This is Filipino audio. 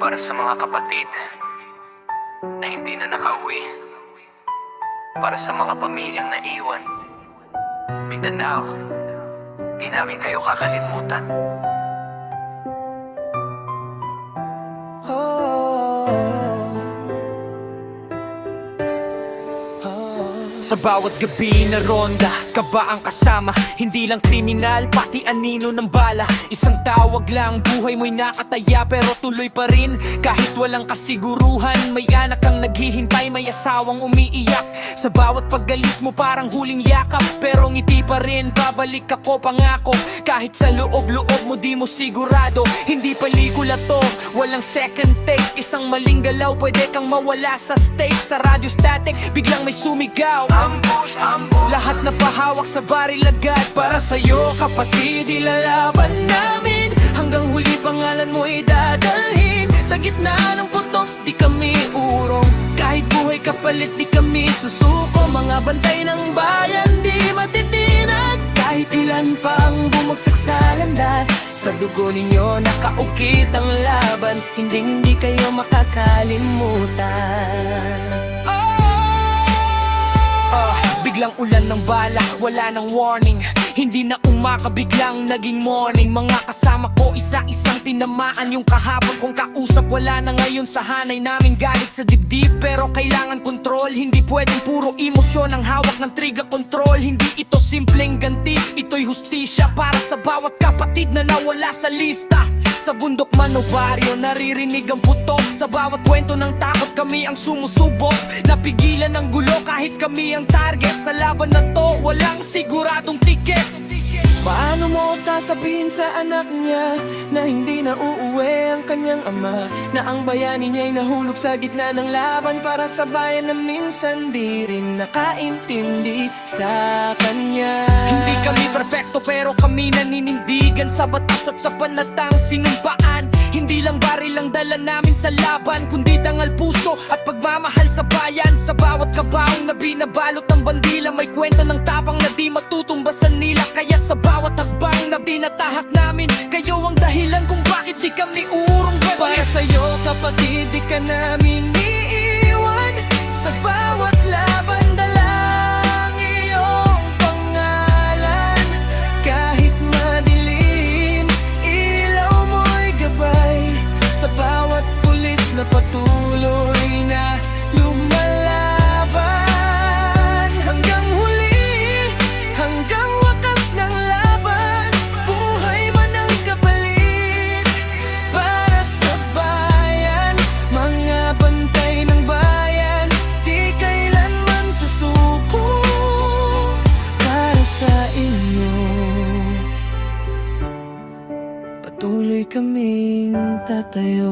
Para sa mga kapatid na hindi na nakauwi, para sa mga pamilyang naiwan, Mindanao, di namin kayo kakalimutan. Sa bawat gabi na ronda, ka ba ang kasama? Hindi lang kriminal, pati anino ng bala. Isang tawag lang, buhay mo'y nakataya pero tuloy pa rin kahit walang kasiguruhan. May anak kang naghihintay, may asawang umiiyak. Sa bawat pagalis mo parang huling yakap, pero ngiti pa rin, babalik ako pangako. Kahit sa loob-loob mo di mo sigurado. Hindi pelikula to, walang second take. Isang maling galaw, pwede kang mawala sa stake. Sa radio static, biglang may sumigaw, ambush, ambush. Lahat na pahawak sa baril agad. Para sa'yo kapatid, ilalaban namin hanggang huli pangalan mo idadalhin. Sa gitna ng putok, di kami urong. Kahit buhay kapalit, di kami susuko. Mga bantay ng bayan, di matitinag. Kahit ilan pa ang bumagsak sa landas, sa dugo ninyo nakaukit ang laban. Hindi kayo makakalimutan. Biglang ulan ng bala, wala nang warning. Hindi na umakabiglang naging morning. Mga kasama ko isa-isang tinamaan. Yung kahapon kong kausap wala na ngayon sa hanay namin. Galit sa dibdib pero kailangan kontrol. Hindi pwedeng puro emosyon ang hawak ng trigger control. Hindi ito simpleng ganti, ito'y hustisya para sa bawat kapatid na nawala sa lista. Sa bundok man o baryo, naririnig ang putok. Sa bawat kwento ng takot, kami ang sumusubok. Napigilan ang gulo kahit kami ang target. Sa laban na to, walang siguradong tiket. Paano mo sasabihin sa anak niya na hindi na uuwi ang kanyang ama? Na ang bayani niya'y nahulog sa gitna ng laban para sa bayan na minsan di rin nakaintindi sa kanya. Hindi kami perfecto pero kami naninindigan sa batas at sa panatang sinumpaan. Hindi lang baril ang dala namin sa laban, kundi dangal puso at pagmamahal sa bayan. Sa bawat kabaong na binabalot ng bandila, may kwento ng tapang na di matutumbasan nila. Kaya sa bawat hakbang na dinatahak namin, kayo ang dahilan kung bakit di kami urong gabi. Para sa'yo kapatid, di ka namin iiwan. Sa bawat laban dalang iyong pangalan. Kahit madilim, ilaw mo'y gabay. Sa bawat pulis na patuloy na lumalaban. Hanggang huli, hanggang wakas ng laban. Buhay man ang kapalit para sa bayan. Mga bantay ng bayan, di kailanman susuko para sa inyo. Patuloy kaming tatayo.